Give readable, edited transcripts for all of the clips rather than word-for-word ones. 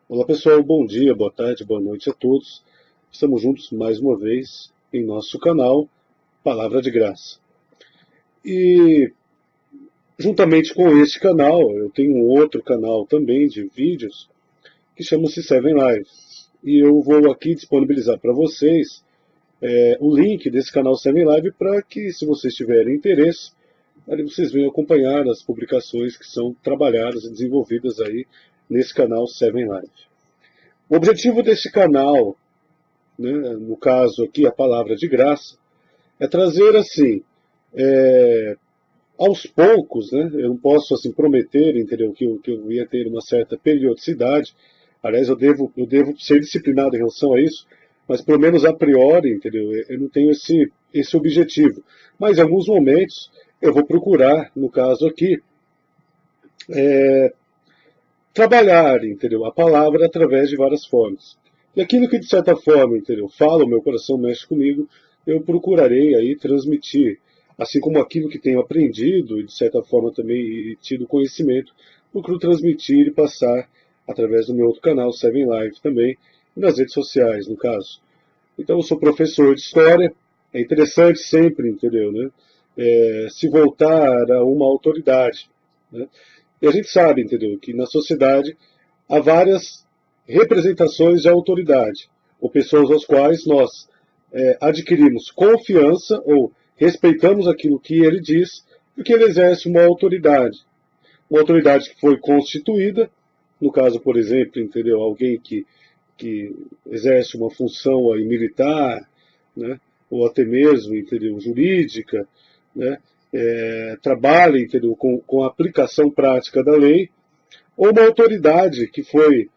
Olá pessoal, bom dia, boa tarde, boa noite a todos. Estamos juntos mais uma vez em nosso canal Palavra de Graça. E juntamente com este canal, eu tenho um outro canal também de vídeos que chama-se Seven Lives. E eu vou aqui disponibilizar para vocês o link desse canal Seven Live para que, se vocês tiverem interesse, aí vocês venham acompanhar as publicações que são trabalhadas e desenvolvidas aí nesse canal Seven Live. O objetivo desse canal, né, no caso aqui a Palavra de Graça, é trazer assim, aos poucos, né, eu não posso assim prometer, entendeu, que eu ia ter uma certa periodicidade. Aliás, eu devo ser disciplinado em relação a isso, mas pelo menos a priori, entendeu, eu não tenho esse objetivo. Mas em alguns momentos eu vou procurar, no caso aqui, trabalhar, entendeu, a palavra através de várias formas. E aquilo que de certa forma, entendeu, fala, o meu coração mexe comigo, eu procurarei aí transmitir, assim como aquilo que tenho aprendido e de certa forma também tido conhecimento, procuro transmitir e passar através do meu outro canal, Seven Live também, e nas redes sociais, no caso. Então eu sou professor de história, é interessante sempre, entendeu, né, se voltar a uma autoridade, né? E a gente sabe, entendeu, que na sociedade há várias representações de autoridade, ou pessoas às quais nós adquirimos confiança ou respeitamos aquilo que ele diz, porque ele exerce uma autoridade. Uma autoridade que foi constituída, no caso, por exemplo, entendeu, alguém que exerce uma função aí militar, né, ou até mesmo, entendeu, jurídica, né, trabalha, entendeu, com a aplicação prática da lei, ou uma autoridade que foi,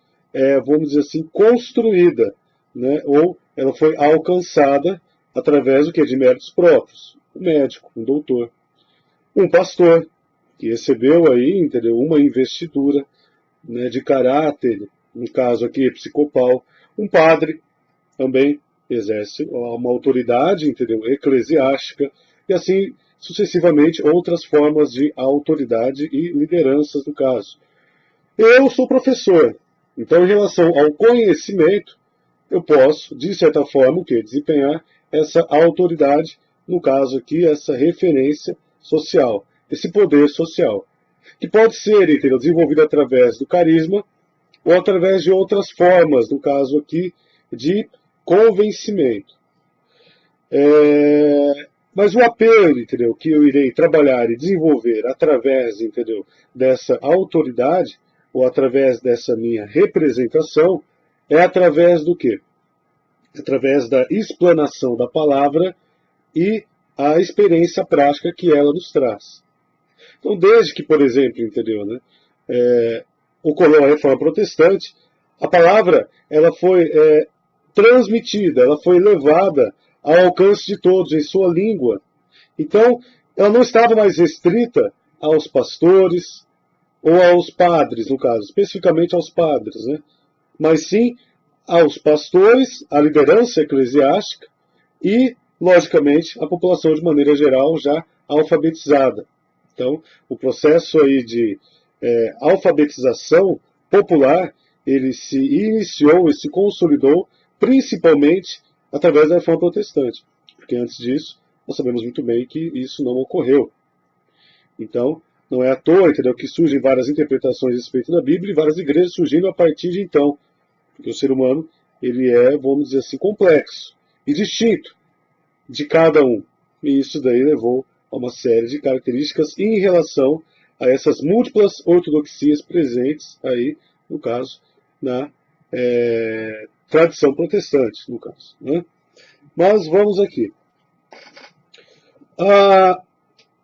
vamos dizer assim, construída, né, ou ela foi alcançada através do que? De méritos próprios. Um médico, um doutor, um pastor, que recebeu aí, entendeu, uma investidura, né, de caráter, no caso aqui, episcopal. Um padre também exerce uma autoridade, entendeu, eclesiástica, e assim sucessivamente outras formas de autoridade e lideranças no caso. Eu sou professor, então em relação ao conhecimento, eu posso, de certa forma, o quê? Desempenhar essa autoridade, no caso aqui, essa referência social, esse poder social, que pode ser, entendeu, desenvolvido através do carisma ou através de outras formas, no caso aqui, de convencimento. Mas o apelo, entendeu, que eu irei trabalhar e desenvolver através, entendeu, dessa autoridade, ou através dessa minha representação, é através do quê? Através da explanação da palavra e a experiência prática que ela nos traz. Então, desde que, por exemplo, entendeu, né, ocorreu a Reforma Protestante, a palavra ela foi transmitida, ela foi levada ao alcance de todos em sua língua. Então, ela não estava mais restrita aos pastores ou aos padres, no caso, especificamente aos padres, né? Mas sim aos pastores, à liderança eclesiástica e, logicamente, a população de maneira geral já alfabetizada. Então, o processo aí de alfabetização popular, ele se iniciou e se consolidou principalmente através da Reforma Protestante, porque antes disso nós sabemos muito bem que isso não ocorreu. Então, não é à toa, entendeu, que surgem várias interpretações a respeito da Bíblia e várias igrejas surgindo a partir de então, porque o ser humano ele é, vamos dizer assim, complexo e distinto de cada um. E isso daí levou a uma série de características em relação a essas múltiplas ortodoxias presentes aí, no caso, na tradição protestante, no caso, né? Mas vamos aqui.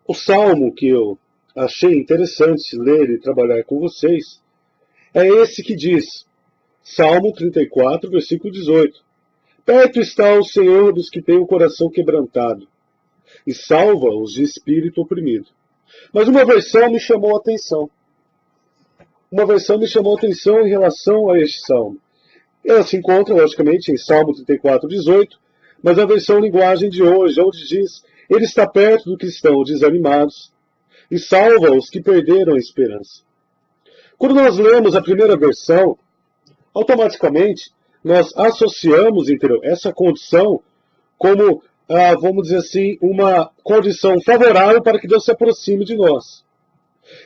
O salmo que eu achei interessante ler e trabalhar com vocês é esse que diz, Salmo 34, versículo 18. Perto está o Senhor dos que têm o coração quebrantado e salva os de espírito oprimido. Mas uma versão me chamou a atenção. Uma versão me chamou a atenção em relação a este salmo. Ela se encontra, logicamente, em Salmo 34:18, mas a versão linguagem de hoje, onde diz: Ele está perto dos que estão desanimados e salva os que perderam a esperança. Quando nós lemos a primeira versão, automaticamente nós associamos, entendeu, essa condição como, vamos dizer assim, uma condição favorável para que Deus se aproxime de nós.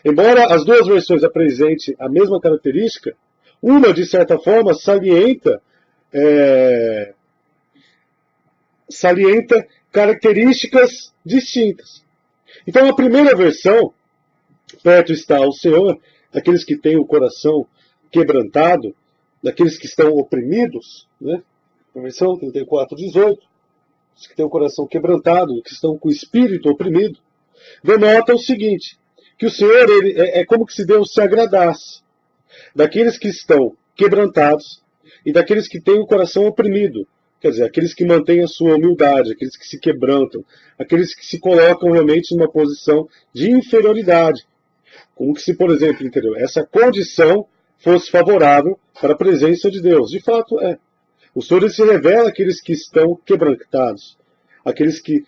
Embora as duas versões apresentem a mesma característica, uma, de certa forma, salienta características distintas. Então, a primeira versão, perto está o Senhor, aqueles que têm o coração quebrantado, daqueles que estão oprimidos, né? A versão 34:18, os que têm o coração quebrantado, que estão com o espírito oprimido, denota o seguinte, que o Senhor é como se Deus se agradasse daqueles que estão quebrantados e daqueles que têm o coração oprimido. Quer dizer, aqueles que mantêm a sua humildade, aqueles que se quebrantam, aqueles que se colocam realmente numa posição de inferioridade. Como se, por exemplo, entendeu? Essa condição fosse favorável para a presença de Deus. De fato, é. O Senhor se revela àqueles que estão quebrantados, aqueles que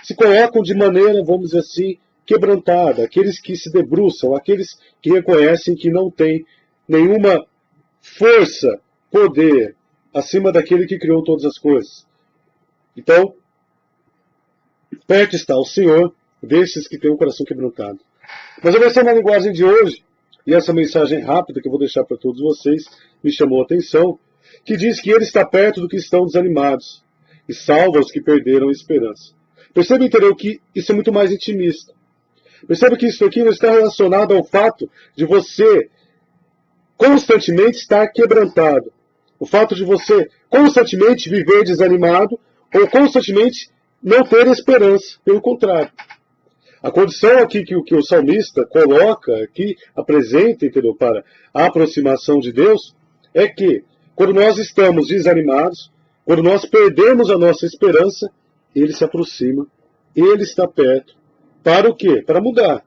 se colocam de maneira, vamos dizer assim, quebrantada, aqueles que se debruçam, aqueles que reconhecem que não têm nenhuma força, poder, acima daquele que criou todas as coisas. Então, perto está o Senhor desses que têm o coração quebrantado. Mas a versão na linguagem de hoje, e essa mensagem rápida que eu vou deixar para todos vocês, me chamou a atenção, que diz que Ele está perto dos que estão desanimados e salva os que perderam a esperança. Perceba, entendeu, que isso é muito mais intimista. Perceba que isso aqui não está relacionado ao fato de você constantemente estar quebrantado. O fato de você constantemente viver desanimado ou constantemente não ter esperança. Pelo contrário. A condição aqui que o salmista coloca, aqui apresenta, entendeu, para a aproximação de Deus, é que quando nós estamos desanimados, quando nós perdemos a nossa esperança, Ele se aproxima, Ele está perto. Para o quê? Para mudar.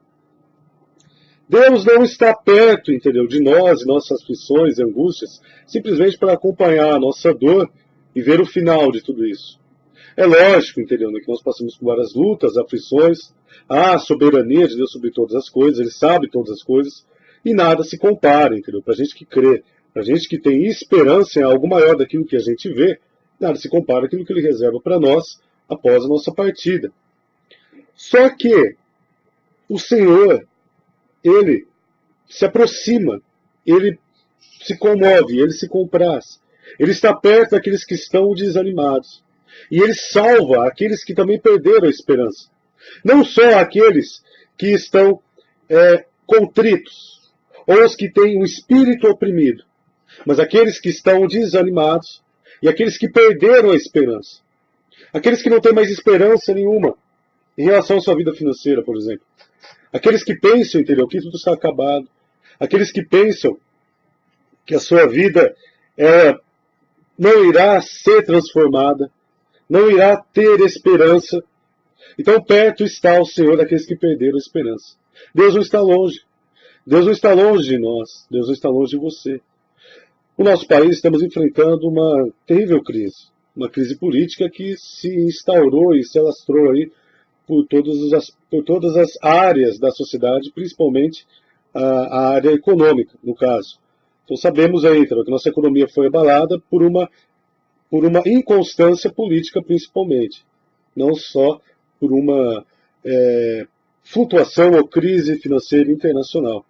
Deus não está perto, entendeu, de nós e nossas aflições e angústias, simplesmente para acompanhar a nossa dor e ver o final de tudo isso. É lógico, entendeu, que nós passamos por várias lutas, aflições, a soberania de Deus sobre todas as coisas, Ele sabe todas as coisas, e nada se compara, entendeu, para a gente que crê, para a gente que tem esperança em algo maior daquilo que a gente vê, nada se compara àquilo que Ele reserva para nós após a nossa partida. Só que o Senhor, Ele se aproxima, Ele se comove, Ele se compraz. Ele está perto daqueles que estão desanimados. E Ele salva aqueles que também perderam a esperança. Não só aqueles que estão contritos, ou os que têm um espírito oprimido, mas aqueles que estão desanimados e aqueles que perderam a esperança. Aqueles que não têm mais esperança nenhuma em relação à sua vida financeira, por exemplo. Aqueles que pensam, entendeu, que tudo está acabado. Aqueles que pensam que a sua vida não irá ser transformada, não irá ter esperança. Então perto está o Senhor daqueles que perderam a esperança. Deus não está longe. Deus não está longe de nós. Deus não está longe de você. No nosso país estamos enfrentando uma terrível crise. Uma crise política que se instaurou e se alastrou aí por todas as áreas da sociedade, principalmente a área econômica, no caso. Então sabemos aí, então, que nossa economia foi abalada por uma inconstância política, principalmente. Não só por uma flutuação ou crise financeira internacional.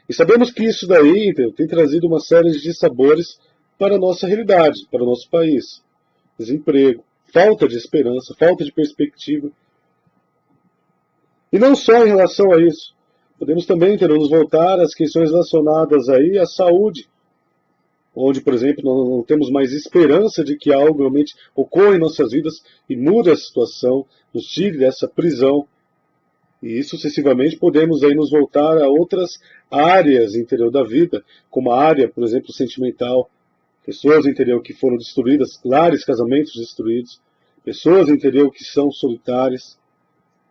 E sabemos que isso daí, então, tem trazido uma série de dissabores para a nossa realidade, para o nosso país. Desemprego, falta de esperança, falta de perspectiva. E não só em relação a isso. Podemos também nos voltar às questões relacionadas aí à saúde, onde, por exemplo, nós não temos mais esperança de que algo realmente ocorra em nossas vidas e mude a situação, nos tire dessa prisão. E sucessivamente podemos aí nos voltar a outras áreas, entendeu, da vida, como a área, por exemplo, sentimental. Pessoas, entendeu, que foram destruídas, lares, casamentos destruídos. pessoas, entendeu, que são solitárias,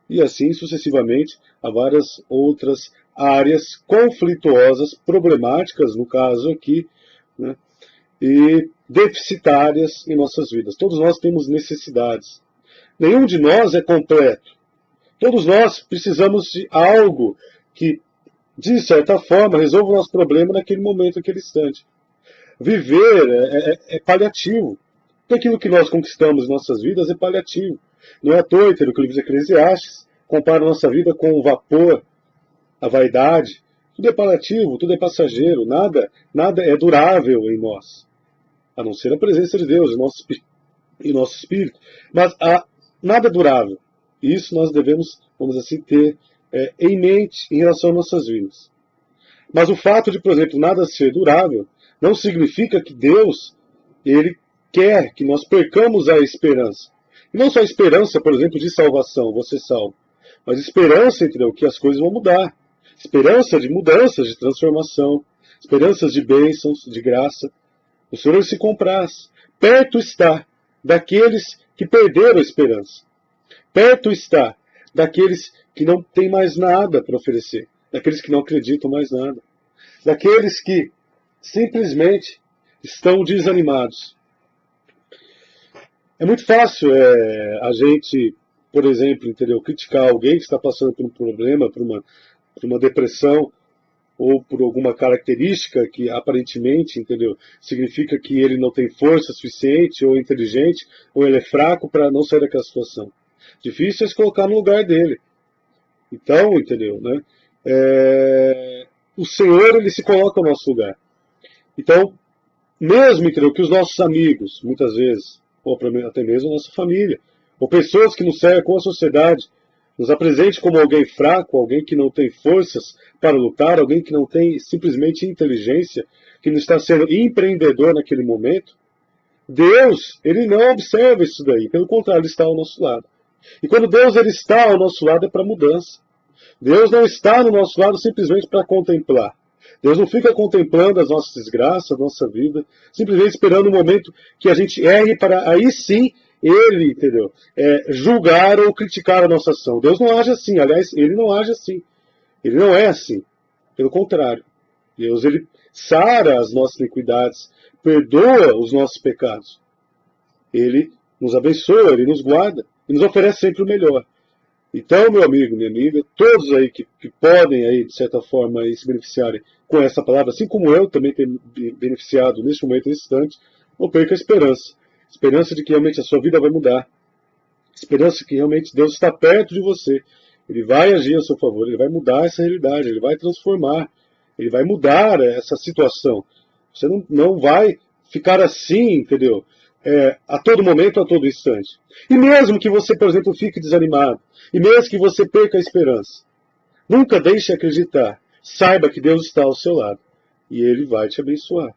e assim sucessivamente há várias outras áreas conflituosas, problemáticas no caso aqui, né, e deficitárias em nossas vidas. Todos nós temos necessidades. Nenhum de nós é completo. Todos nós precisamos de algo que, de certa forma, resolva o nosso problema naquele momento, naquele instante. Viver é paliativo. Tudo aquilo que nós conquistamos em nossas vidas é paliativo. Não é à toa, que o livro de Eclesiastes compara a nossa vida com o vapor, a vaidade. Tudo é paliativo, tudo é passageiro, nada é durável em nós, a não ser a presença de Deus em nosso espírito. Mas nada é durável. E isso nós devemos, vamos assim, ter em mente em relação às nossas vidas. Mas o fato de, por exemplo, nada ser durável, não significa que Deus, Ele quer que nós percamos a esperança. E não só a esperança, por exemplo, de salvação, você salvo, mas esperança, entendeu, que as coisas vão mudar. Esperança de mudanças, de transformação, esperanças de bênçãos, de graça. O Senhor se compraz. Perto está daqueles que perderam a esperança. Perto está daqueles que não têm mais nada para oferecer, daqueles que não acreditam mais nada, daqueles que simplesmente estão desanimados. É muito fácil a gente, por exemplo, entendeu, criticar alguém que está passando por um problema, por uma depressão, ou por alguma característica que aparentemente, entendeu, significa que ele não tem força suficiente, ou inteligente, ou ele é fraco para não sair daquela situação. Difícil é se colocar no lugar dele. Então, entendeu, né? O Senhor, ele se coloca no nosso lugar. Então, mesmo, entendeu, que os nossos amigos, muitas vezes, ou até mesmo a nossa família, ou pessoas que nos cercam, a sociedade, nos apresente como alguém fraco, alguém que não tem forças para lutar, alguém que não tem simplesmente inteligência, que não está sendo empreendedor naquele momento. Deus, ele não observa isso daí, pelo contrário, ele está ao nosso lado. E quando Deus ele está ao nosso lado é para mudança. Deus não está no nosso lado simplesmente para contemplar. Deus não fica contemplando as nossas desgraças, a nossa vida, simplesmente esperando o momento que a gente erre para aí sim ele, entendeu, julgar ou criticar a nossa ação. Deus não age assim, aliás, ele não age assim. Ele não é assim. Pelo contrário. Deus, ele sara as nossas iniquidades, perdoa os nossos pecados. Ele nos abençoa, ele nos guarda e nos oferece sempre o melhor. Então, meu amigo, minha amiga, todos aí que podem, aí, de certa forma, aí, se beneficiarem com essa palavra, assim como eu também tenho beneficiado neste momento, nesse instante, não perca a esperança. Esperança de que realmente a sua vida vai mudar. Esperança de que realmente Deus está perto de você. Ele vai agir a seu favor, ele vai mudar essa realidade, ele vai transformar, ele vai mudar essa situação. Você não vai ficar assim, entendeu? A todo momento, a todo instante. E mesmo que você, por exemplo, fique desanimado, e mesmo que você perca a esperança, nunca deixe de acreditar. Saiba que Deus está ao seu lado. E Ele vai te abençoar.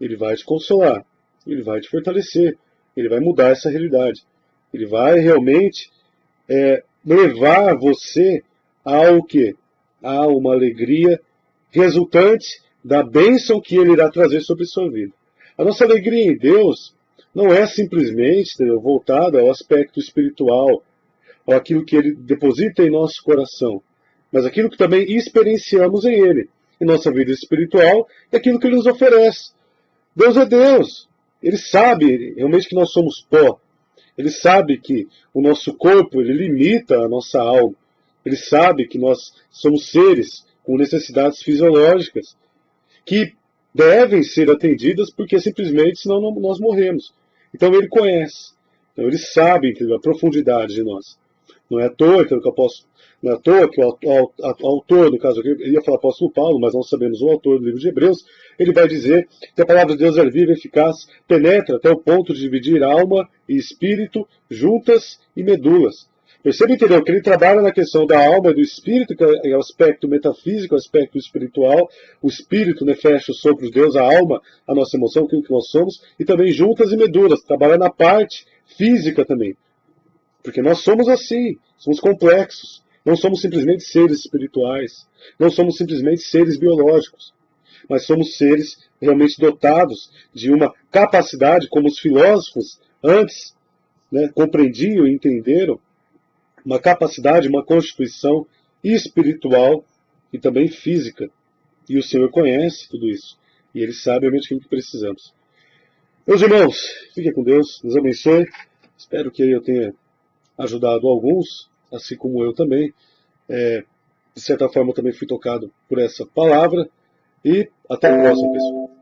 Ele vai te consolar. Ele vai te fortalecer. Ele vai mudar essa realidade. Ele vai realmente levar você ao quê? A uma alegria resultante da bênção que Ele irá trazer sobre a sua vida. A nossa alegria em Deus não é simplesmente, entendeu, voltada ao aspecto espiritual, ou aquilo que Ele deposita em nosso coração, mas aquilo que também experienciamos em Ele, em nossa vida espiritual, e aquilo que Ele nos oferece. Deus é Deus. Ele sabe realmente que nós somos pó. Ele sabe que o nosso corpo ele limita a nossa alma. Ele sabe que nós somos seres com necessidades fisiológicas que devem ser atendidas porque simplesmente senão nós morremos. Então Ele conhece. Então Ele sabe, entendeu, a profundidade de nós. Não é à toa, então, que eu posso. Não é à toa que o autor, no caso aqui, eu ia falar apóstolo Paulo, mas não sabemos o autor do livro de Hebreus, ele vai dizer que a palavra de Deus é viva e eficaz, penetra até o ponto de dividir alma e espírito, juntas e medulas. Percebe, entendeu? Que ele trabalha na questão da alma e do espírito, que é o aspecto metafísico, o aspecto espiritual, o espírito, né, fecha os sopros de Deus, a alma, a nossa emoção, aquilo que nós somos, e também juntas e medulas, trabalha na parte física também. Porque nós somos assim, somos complexos. Não somos simplesmente seres espirituais. Não somos simplesmente seres biológicos. Mas somos seres realmente dotados de uma capacidade, como os filósofos antes né, compreendiam e entenderam uma capacidade, uma constituição espiritual e também física. E o Senhor conhece tudo isso. E Ele sabe realmente aquilo que precisamos. Meus irmãos, fiquem com Deus, nos abençoe. Espero que eu tenha ajudado alguns, assim como eu também. De certa forma, eu também fui tocado por essa palavra. E até a próxima, pessoal.